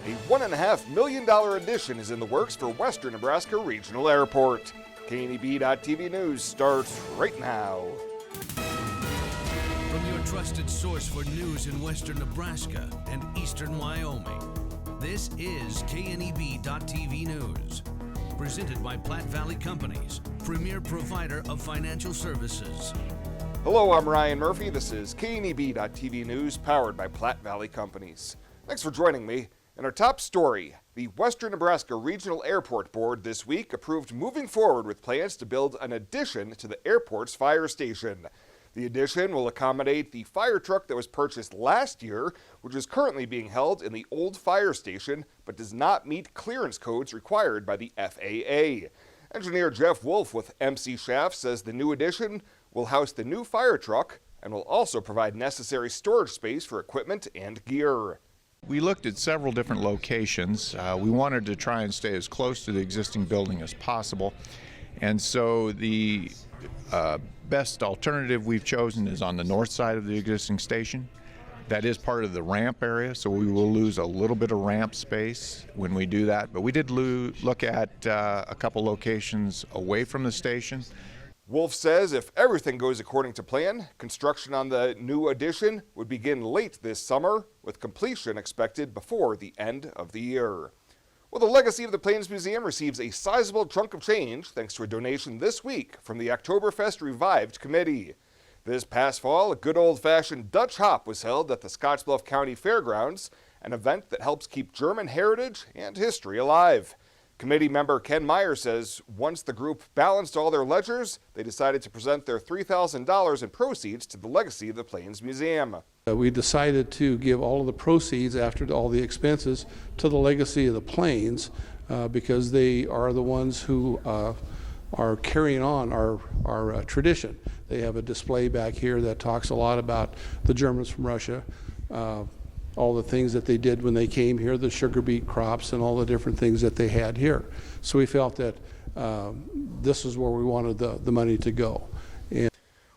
A $1.5 million addition is in the works for Western Nebraska Regional Airport. KNEB.TV News starts right now. From your trusted source for news in Western Nebraska and Eastern Wyoming, this is KNEB.TV News. Presented by Platte Valley Companies, premier provider of financial services. Hello, I'm Ryan Murphy. This is KNEB.TV News, powered by Platte Valley Companies. Thanks for joining me. In our top story, the Western Nebraska Regional Airport Board this week approved moving forward with plans to build an addition to the airport's fire station. The addition will accommodate the fire truck that was purchased last year, which is currently being held in the old fire station, but does not meet clearance codes required by the FAA. Engineer Jeff Wolf with MC Shaft says the new addition will house the new fire truck and will also provide necessary storage space for equipment and gear. We looked at several different locations. We wanted to try and stay as close to the existing building as possible. And so the best alternative we've chosen is on the north side of the existing station. That is part of the ramp area, so we will lose a little bit of ramp space when we do that. But we did look at a couple locations away from the station. Wolf says if everything goes according to plan, construction on the new addition would begin late this summer, with completion expected before the end of the year. Well, the legacy of the Plains Museum receives a sizable chunk of change thanks to a donation this week from the Oktoberfest Revived Committee. This past fall, a good old-fashioned Dutch hop was held at the Scottsbluff County Fairgrounds, an event that helps keep German heritage and history alive. Committee member Ken Meyer says once the group balanced all their ledgers, they decided to present their $3,000 in proceeds to the legacy of the Plains Museum. We decided to give all of the proceeds after all the expenses to the legacy of the Plains because they are the ones who are carrying on our tradition. They have a display back here that talks a lot about the Germans from Russia. All the things that they did when they came here, the sugar beet crops and all the different things that they had here. So we felt that this is where we wanted the money to go.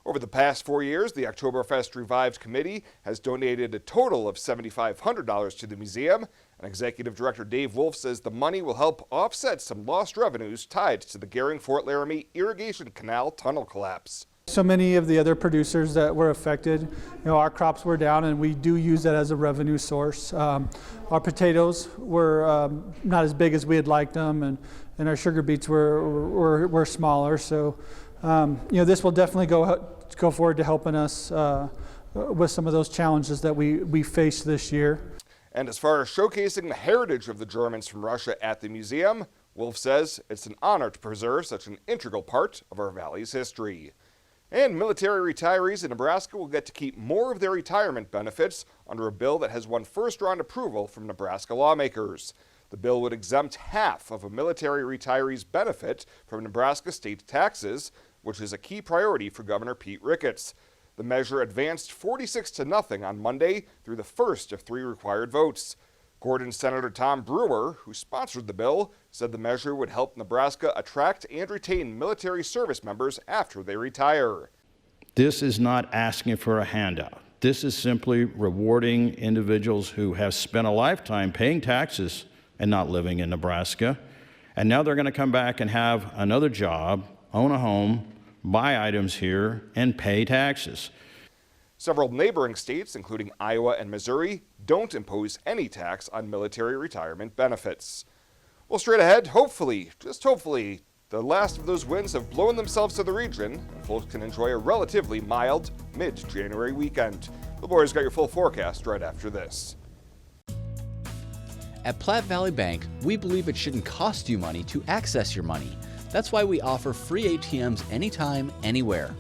Over the past 4 years, the Oktoberfest Revived Committee has donated a total of $7,500 to the museum. And Executive Director Dave Wolf says the money will help offset some lost revenues tied to the Gering-Fort Laramie Irrigation Canal tunnel collapse. So many of the other producers that were affected, our crops were down, and we do use that as a revenue source. Our potatoes were not as big as we had liked them, and our sugar beets were smaller. So, this will definitely go forward to helping us with some of those challenges that we faced this year. And as far as showcasing the heritage of the Germans from Russia at the museum, Wolf says it's an honor to preserve such an integral part of our valley's history. And military retirees in Nebraska will get to keep more of their retirement benefits under a bill that has won first-round approval from Nebraska lawmakers. The bill would exempt half of a military retiree's benefit from Nebraska state taxes, which is a key priority for Governor Pete Ricketts. The measure advanced 46-0 on Monday through the first of 3 required votes. Gordon Senator Tom Brewer, who sponsored the bill, said the measure would help Nebraska attract and retain military service members after they retire. This is not asking for a handout. This is simply rewarding individuals who have spent a lifetime paying taxes and not living in Nebraska. And now they're going to come back and have another job, own a home, buy items here, and pay taxes. Several neighboring states, including Iowa and Missouri, don't impose any tax on military retirement benefits. Well, straight ahead, hopefully, just hopefully, the last of those winds have blown themselves to the region, and folks can enjoy a relatively mild mid-January weekend. The boys got your full forecast right after this. At Platte Valley Bank, we believe it shouldn't cost you money to access your money. That's why we offer free ATMs anytime, anywhere.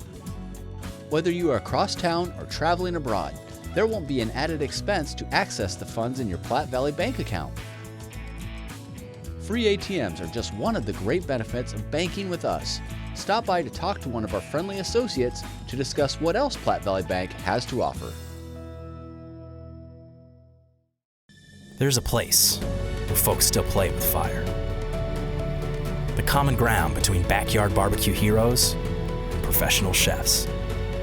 Whether you are across town or traveling abroad, there won't be an added expense to access the funds in your Platte Valley Bank account. Free ATMs are just one of the great benefits of banking with us. Stop by to talk to one of our friendly associates to discuss what else Platte Valley Bank has to offer. There's a place where folks still play with fire. The common ground between backyard barbecue heroes and professional chefs.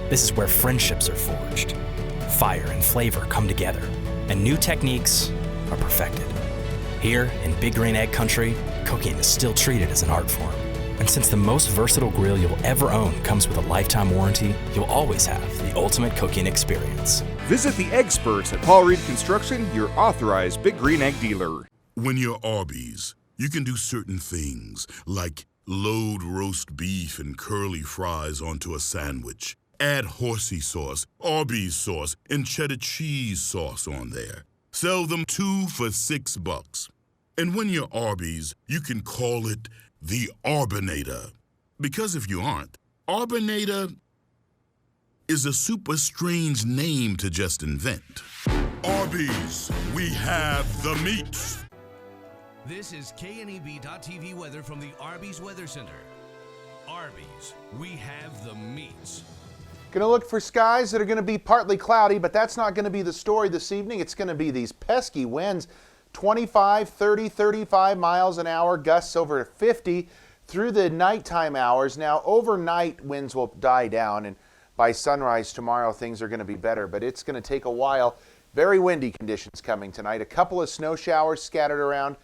This is where friendships are forged, fire and flavor come together, and new techniques are perfected. Here, in Big Green Egg Country, cooking is still treated as an art form. And since the most versatile grill you'll ever own comes with a lifetime warranty, you'll always have the ultimate cooking experience. Visit the experts at Paul Reed Construction, your authorized Big Green Egg dealer. When you're Arby's, you can do certain things, like load roast beef and curly fries onto a sandwich. Add horsey sauce, Arby's sauce, and cheddar cheese sauce on there. Sell them 2 for $6. And when you're Arby's, you can call it the Arbinator. Because if you aren't, Arbinator is a super strange name to just invent. Arby's, we have the meats. This is KNEB.TV weather from the Arby's Weather Center. Arby's, we have the meats. Going to look for skies that are going to be partly cloudy, but that's not going to be the story this evening. It's going to be these pesky winds, 25, 30, 35 miles an hour, gusts over 50 through the nighttime hours. Now, overnight winds will die down, and by sunrise tomorrow things are going to be better, but it's going to take a while. Very windy conditions coming tonight. A couple of snow showers scattered around,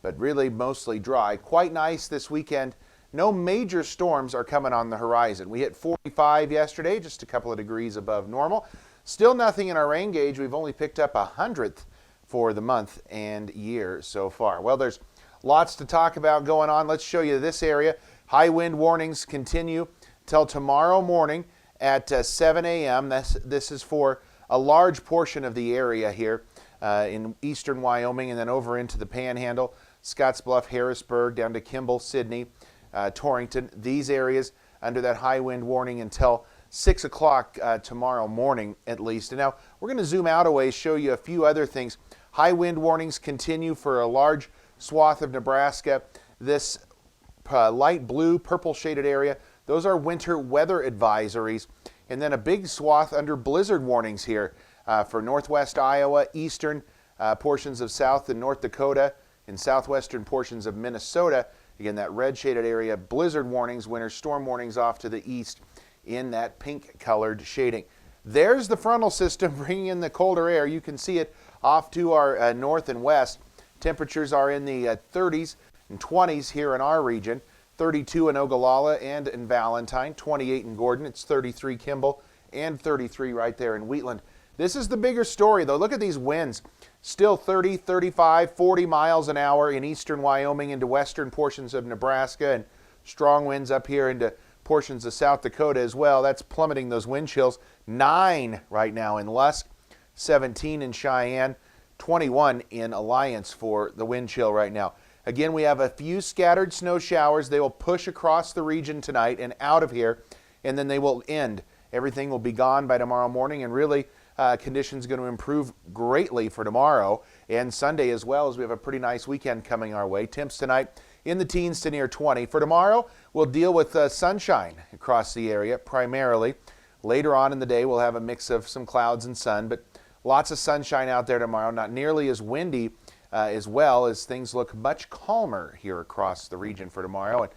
but really mostly dry. Quite nice this weekend. No major storms are coming on the horizon. We hit 45 yesterday, just a couple of degrees above normal. Still nothing in our rain gauge. We've only picked up 100th for the month and year so far. Well, there's lots to talk about going on. Let's show you this area. High wind warnings continue till tomorrow morning at 7 a.m. This is for a large portion of the area here in eastern Wyoming and then over into the Panhandle, Scottsbluff, Harrisburg, down to Kimball, Sidney, Torrington. These areas under that high wind warning until 6 o'clock tomorrow morning at least. And now we're going to zoom out a ways, show you a few other things. High wind warnings continue for a large swath of Nebraska. This light blue, purple shaded area, those are winter weather advisories. And then a big swath under blizzard warnings here for northwest Iowa, eastern portions of South and North Dakota, and southwestern portions of Minnesota. Again, that red shaded area, blizzard warnings, winter storm warnings off to the east in that pink colored shading. There's the frontal system bringing in the colder air. You can see it off to our north and west. Temperatures are in the 30s and 20s here in our region. 32 in Ogallala and in Valentine, 28 in Gordon, it's 33 Kimball, and 33 right there in Wheatland. This is the bigger story, though. Look at these winds. Still 30, 35, 40 miles an hour in eastern Wyoming into western portions of Nebraska, and strong winds up here into portions of South Dakota as well. That's plummeting those wind chills. 9 right now in Lusk, 17 in Cheyenne, 21 in Alliance for the wind chill right now. Again, we have a few scattered snow showers. They will push across the region tonight and out of here, and then they will end. Everything will be gone by tomorrow morning, and really conditions going to improve greatly for tomorrow and Sunday as well, as we have a pretty nice weekend coming our way. Temps tonight in the teens to near 20. For tomorrow, we'll deal with sunshine across the area primarily. Later on in the day, we'll have a mix of some clouds and sun, but lots of sunshine out there tomorrow. Not nearly as windy as well, as things look much calmer here across the region for tomorrow. And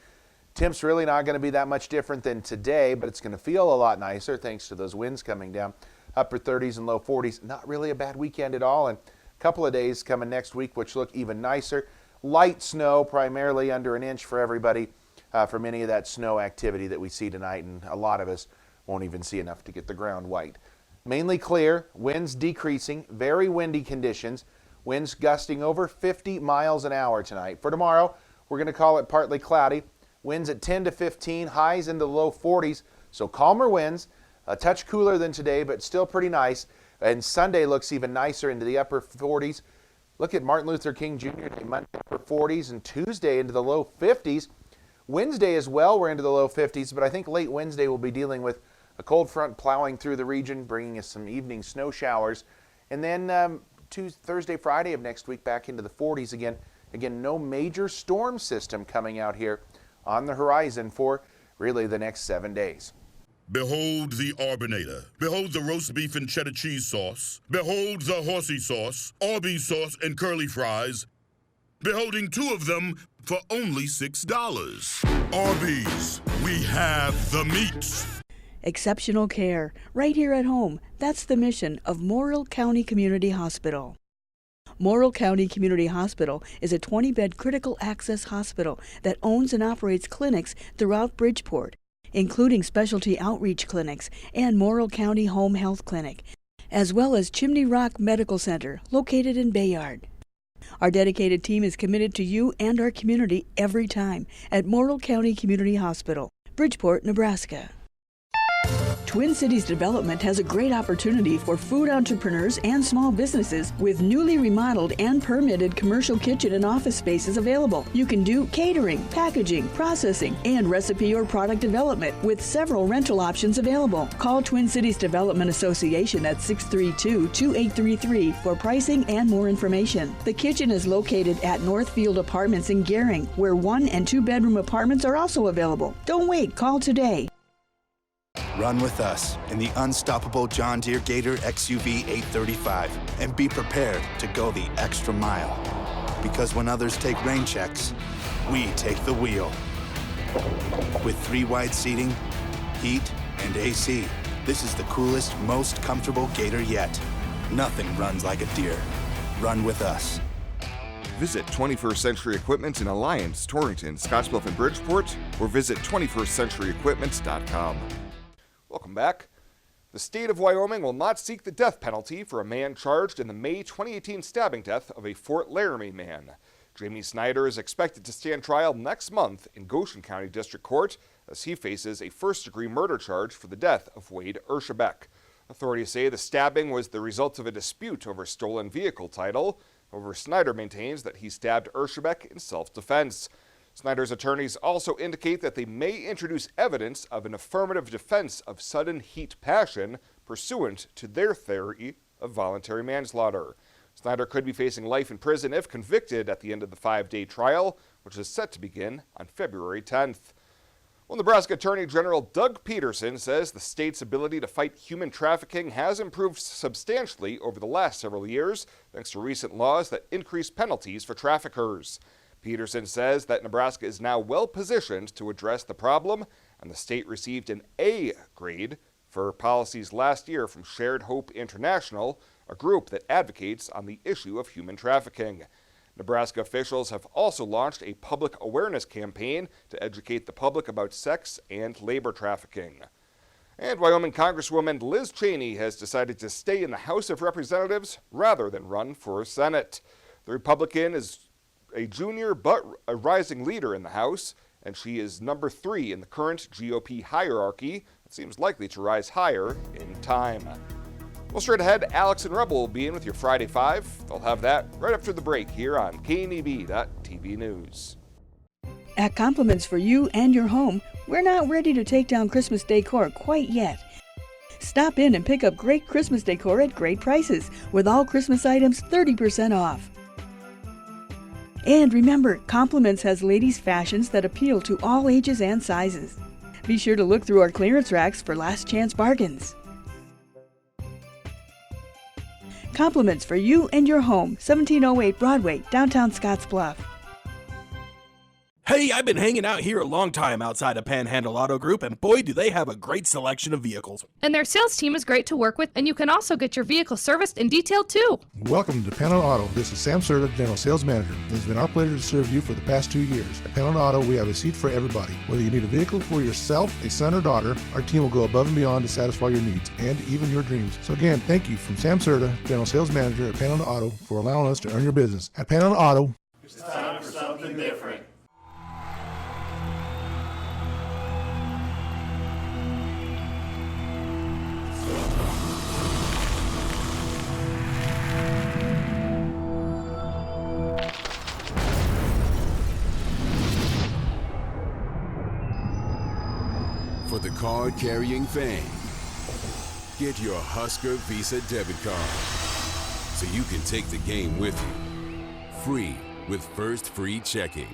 temps really not going to be that much different than today, but it's going to feel a lot nicer thanks to those winds coming down. Upper 30s and low 40s. Not really a bad weekend at all. And a couple of days coming next week, which look even nicer. Light snow, primarily under an inch for everybody from any of that snow activity that we see tonight. And a lot of us won't even see enough to get the ground white. Mainly clear, winds decreasing, very windy conditions. Winds gusting over 50 miles an hour tonight. For tomorrow, we're going to call it partly cloudy. Winds at 10 to 15, highs into the low 40s. So calmer winds, a touch cooler than today, but still pretty nice. And Sunday looks even nicer into the upper 40s. Look at Martin Luther King Jr. Day, Monday upper 40s, and Tuesday into the low 50s. Wednesday as well, we're into the low 50s, but I think late Wednesday we'll be dealing with a cold front plowing through the region, bringing us some evening snow showers. And then Thursday, Friday of next week, back into the 40s again. Again, no major storm system coming out here on the horizon for really the next 7 days. Behold the Arbinator. Behold the roast beef and cheddar cheese sauce. Behold the horsey sauce, Arby's sauce, and curly fries. Beholding 2 of them for only $6. Arby's, we have the meats. Exceptional care, right here at home. That's the mission of Morrill County Community Hospital. Morrill County Community Hospital is a 20-bed critical access hospital that owns and operates clinics throughout Bridgeport, including specialty outreach clinics and Morrill County Home Health Clinic, as well as Chimney Rock Medical Center, located in Bayard. Our dedicated team is committed to you and our community every time at Morrill County Community Hospital, Bridgeport, Nebraska. Twin Cities Development has a great opportunity for food entrepreneurs and small businesses with newly remodeled and permitted commercial kitchen and office spaces available. You can do catering, packaging, processing, and recipe or product development with several rental options available. Call Twin Cities Development Association at 632-2833 for pricing and more information. The kitchen is located at Northfield Apartments in Gering, where 1- and 2-bedroom apartments are also available. Don't wait, call today. Run with us in the unstoppable John Deere Gator XUV 835 and be prepared to go the extra mile. Because when others take rain checks, we take the wheel. With 3 wide seating, heat, and AC, this is the coolest, most comfortable Gator yet. Nothing runs like a Deere. Run with us. Visit 21st Century Equipment in Alliance, Torrington, Scottsbluff, and Bridgeport, or visit 21stcenturyequipment.com. Welcome back. The state of Wyoming will not seek the death penalty for a man charged in the May 2018 stabbing death of a Fort Laramie man. Jamie Snyder is expected to stand trial next month in Goshen County District Court as he faces a first-degree murder charge for the death of Wade Ershabek. Authorities say the stabbing was the result of a dispute over stolen vehicle title. However, Snyder maintains that he stabbed Ershabek in self-defense. Snyder's attorneys also indicate that they may introduce evidence of an affirmative defense of sudden heat passion pursuant to their theory of voluntary manslaughter. Snyder could be facing life in prison if convicted at the end of the 5-day trial, which is set to begin on February 10th. Well, Nebraska Attorney General Doug Peterson says the state's ability to fight human trafficking has improved substantially over the last several years, thanks to recent laws that increase penalties for traffickers. Peterson says that Nebraska is now well positioned to address the problem, and the state received an A grade for policies last year from Shared Hope International, a group that advocates on the issue of human trafficking. Nebraska officials have also launched a public awareness campaign to educate the public about sex and labor trafficking. And Wyoming Congresswoman Liz Cheney has decided to stay in the House of Representatives rather than run for Senate. The Republican is a junior but a rising leader in the House, and she is number 3 in the current GOP hierarchy. It seems likely to rise higher in time. Well, straight ahead, Alex and Rebel will be in with your Friday 5. They'll have that right after the break here on KNEB.TV News. At Compliments for You and Your Home, we're not ready to take down Christmas decor quite yet. Stop in and pick up great Christmas decor at great prices, with all Christmas items 30% off. And remember, Compliments has ladies' fashions that appeal to all ages and sizes. Be sure to look through our clearance racks for last chance bargains. Compliments for You and Your Home, 1708 Broadway, downtown Scottsbluff. Hey, I've been hanging out here a long time outside of Panhandle Auto Group, and boy, do they have a great selection of vehicles. And their sales team is great to work with, and you can also get your vehicle serviced and detailed too. Welcome to Panhandle Auto. This is Sam Serta, General Sales Manager. It has been our pleasure to serve you for the past 2 years. At Panhandle Auto, we have a seat for everybody. Whether you need a vehicle for yourself, a son or daughter, our team will go above and beyond to satisfy your needs and even your dreams. So again, thank you from Sam Serta, General Sales Manager at Panhandle Auto, for allowing us to earn your business. At Panhandle Auto, it's time for something different. For the card-carrying fan, get your Husker Visa debit card so you can take the game with you. Free with First Free Checking.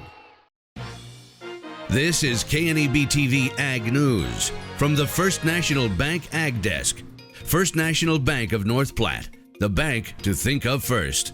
This is KNEB TV Ag News from the First National Bank Ag Desk. First National Bank of North Platte, the bank to think of first.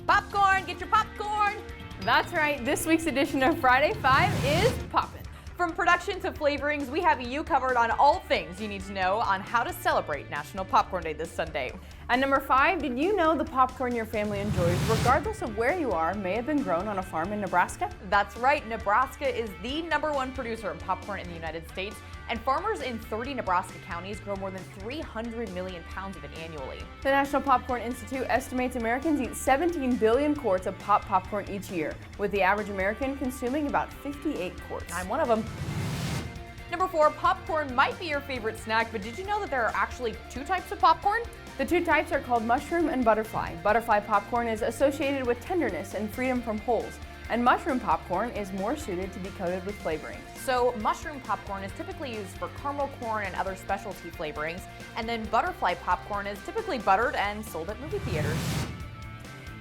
Popcorn, get your popcorn. That's right, this week's edition of Friday 5 is poppin'. From production to flavorings, we have you covered on all things you need to know on how to celebrate National Popcorn Day this Sunday. At number 5, did you know the popcorn your family enjoys, regardless of where you are, may have been grown on a farm in Nebraska? That's right, Nebraska is the #1 producer of popcorn in the United States, and farmers in 30 Nebraska counties grow more than 300 million pounds of it annually. The National Popcorn Institute estimates Americans eat 17 billion quarts of popcorn each year, with the average American consuming about 58 quarts. I'm one of them. Number 4, popcorn might be your favorite snack, but did you know that there are actually 2 types of popcorn? The 2 types are called mushroom and butterfly. Butterfly popcorn is associated with tenderness and freedom from holes, and mushroom popcorn is more suited to be coated with flavoring. So mushroom popcorn is typically used for caramel corn and other specialty flavorings, and then butterfly popcorn is typically buttered and sold at movie theaters.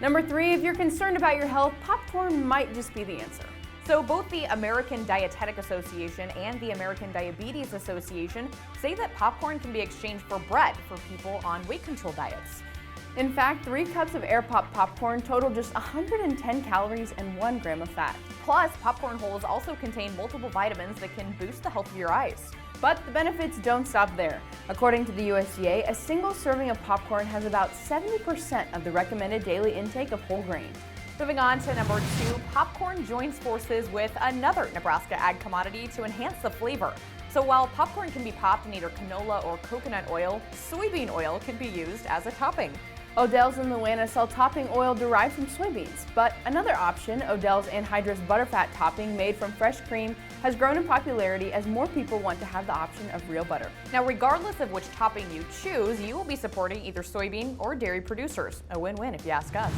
Number 3, if you're concerned about your health, popcorn might just be the answer. So both the American Dietetic Association and the American Diabetes Association say that popcorn can be exchanged for bread for people on weight control diets. In fact, 3 cups of Air Pop popcorn total just 110 calories and 1 gram of fat. Plus, popcorn hulls also contain multiple vitamins that can boost the health of your eyes. But the benefits don't stop there. According to the USDA, a single serving of popcorn has about 70% of the recommended daily intake of whole grain. Moving on to number 2, popcorn joins forces with another Nebraska ag commodity to enhance the flavor. So while popcorn can be popped in either canola or coconut oil, soybean oil can be used as a topping. Odell's and Luana sell topping oil derived from soybeans, but another option, Odell's anhydrous butterfat topping made from fresh cream, has grown in popularity as more people want to have the option of real butter. Now, regardless of which topping you choose, you will be supporting either soybean or dairy producers. A win-win if you ask us.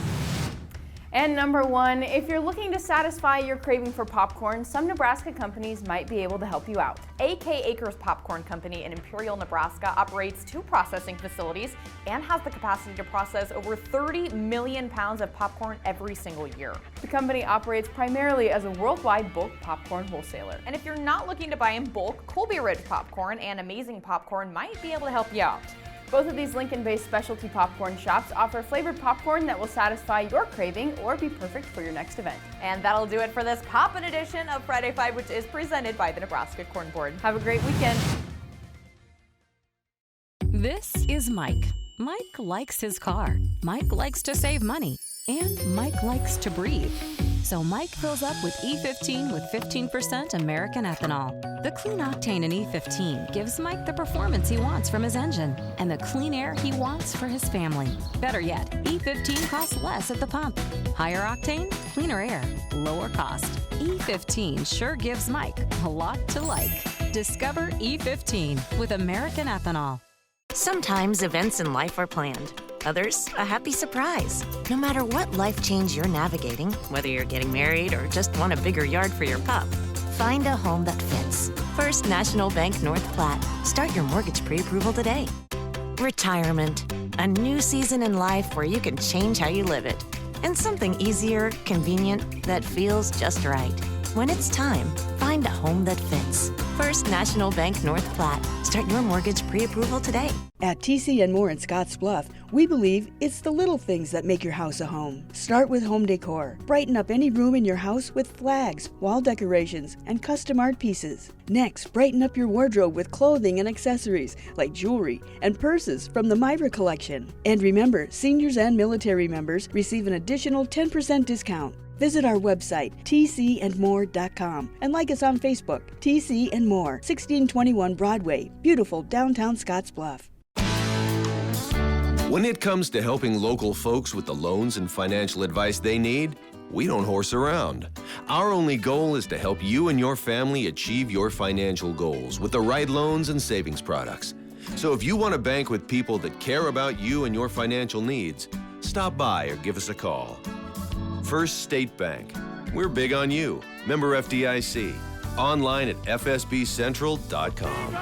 And number 1, if you're looking to satisfy your craving for popcorn, some Nebraska companies might be able to help you out. AK Acres Popcorn Company in Imperial, Nebraska operates 2 processing facilities and has the capacity to process over 30 million pounds of popcorn every single year. The company operates primarily as a worldwide bulk popcorn wholesaler. And if you're not looking to buy in bulk, Colby Ridge Popcorn and Amazing Popcorn might be able to help you out. Both of these Lincoln-based specialty popcorn shops offer flavored popcorn that will satisfy your craving or be perfect for your next event. And that'll do it for this Poppin' edition of Friday 5, which is presented by the Nebraska Corn Board. Have a great weekend. This is Mike. Mike likes his car. Mike likes to save money. And Mike likes to breathe. So Mike fills up with E15 with 15% American ethanol. The clean octane in E15 gives Mike the performance he wants from his engine and the clean air he wants for his family. Better yet, E15 costs less at the pump. Higher octane, cleaner air, lower cost. E15 sure gives Mike a lot to like. Discover E15 with American ethanol. Sometimes events in life are planned. Others, a happy surprise. No matter what life change you're navigating, whether you're getting married or just want a bigger yard for your pup, find a home that fits. First National Bank North Platte. Start your mortgage pre-approval today. Retirement. A new season in life where you can change how you live it. And something easier, convenient, that feels just right. When it's time, find a home that fits. First National Bank North Platte. Start your mortgage pre-approval today. At TC and More in Scottsbluff, we believe it's the little things that make your house a home. Start with home decor. Brighten up any room in your house with flags, wall decorations, and custom art pieces. Next, brighten up your wardrobe with clothing and accessories like jewelry and purses from the Myra collection. And remember, seniors and military members receive an additional 10% discount. Visit our website, tcandmore.com, and like us on Facebook, TC and More, 1621 Broadway, beautiful downtown Scottsbluff. When it comes to helping local folks with the loans and financial advice they need, we don't horse around. Our only goal is to help you and your family achieve your financial goals with the right loans and savings products. So if you want to bank with people that care about you and your financial needs, stop by or give us a call. First State Bank. We're big on you. Member FDIC. Online at fsbcentral.com.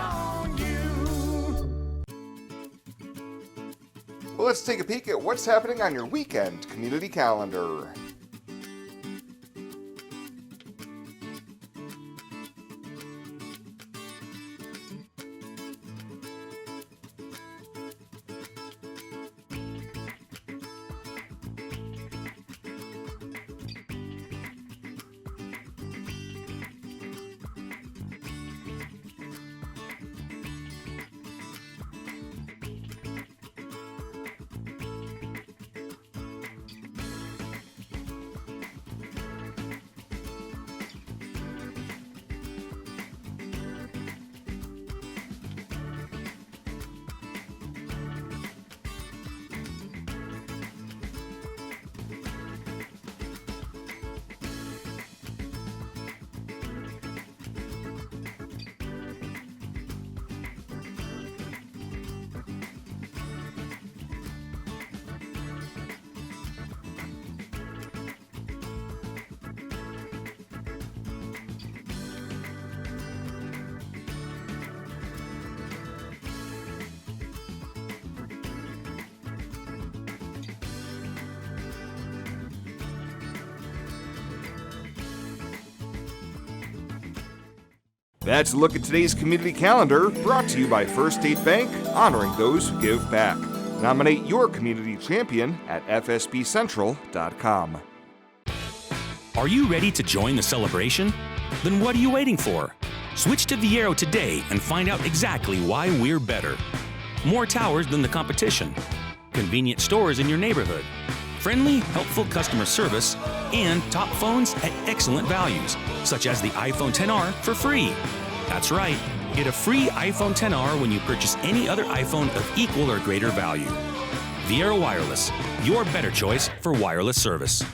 Well, let's take a peek at what's happening on your weekend community calendar. That's a look at today's community calendar, brought to you by First State Bank, honoring those who give back. Nominate your community champion at fsbcentral.com. Are you ready to join the celebration? Then what are you waiting for? Switch to Viero today and find out exactly why we're better. More towers than the competition, convenient stores in your neighborhood, friendly, helpful customer service, and top phones at excellent values, such as the iPhone XR for free. That's right, get a free iPhone XR when you purchase any other iPhone of equal or greater value. Viero Wireless, your better choice for wireless service.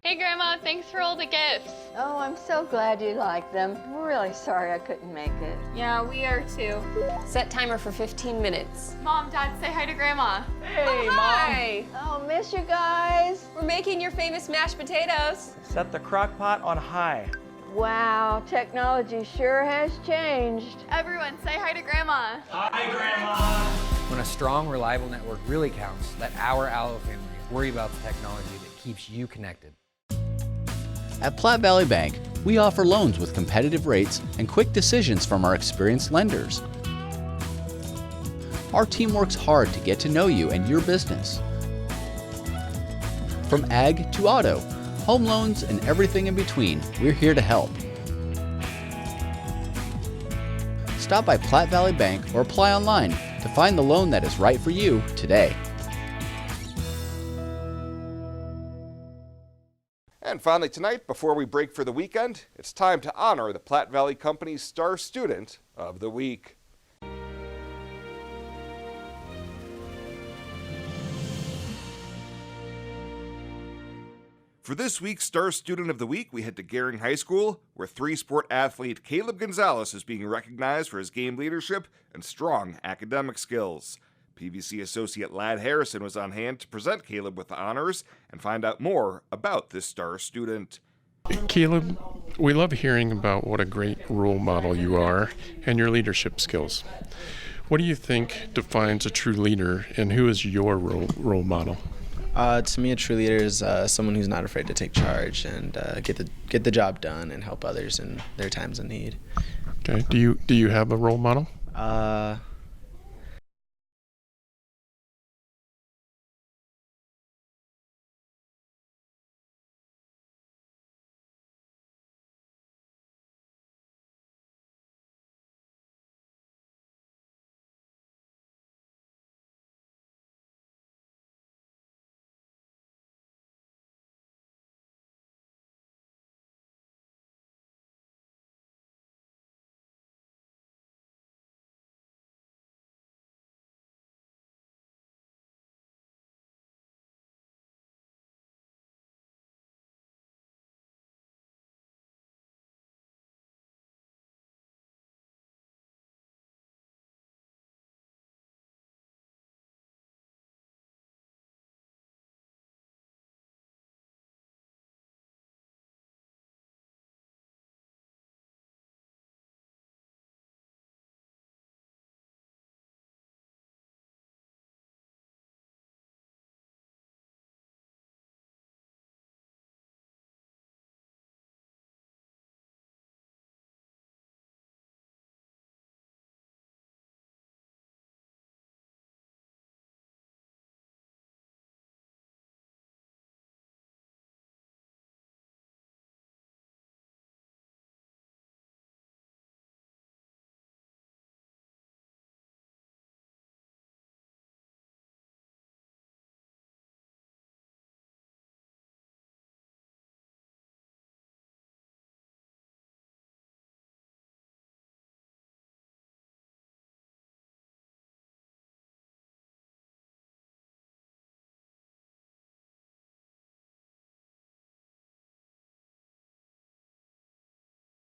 Hey Grandma, thanks for all the gifts. Oh, I'm so glad you like them. I'm really sorry I couldn't make it. Yeah, we are too. Set timer for 15 minutes. Mom, Dad, say hi to Grandma. Hey, Hi. Oh, miss you guys. We're making your famous mashed potatoes. Set the crock pot on high. Wow, technology sure has changed. Everyone, say hi to Grandma. Hi, Grandma. When a strong, reliable network really counts, let our Allo family worry about the technology that keeps you connected. At Platte Valley Bank, we offer loans with competitive rates and quick decisions from our experienced lenders. Our team works hard to get to know you and your business. From ag to auto, home loans, and everything in between, we're here to help. Stop by Platte Valley Bank or apply online to find the loan that is right for you today. And finally tonight, before we break for the weekend, it's time to honor the Platte Valley Company's Star Student of the Week. For this week's Star Student of the Week, we head to Gering High School, where three-sport athlete Caleb Gonzalez is being recognized for his game leadership and strong academic skills. PVC associate Ladd Harrison was on hand to present Caleb with the honors and find out more about this star student. Caleb, we love hearing about what a great role model you are and your leadership skills. What do you think defines a true leader, and who is your role model? To me, a true leader is someone who's not afraid to take charge and get the job done and help others in their times of need. Okay. Do you have a role model?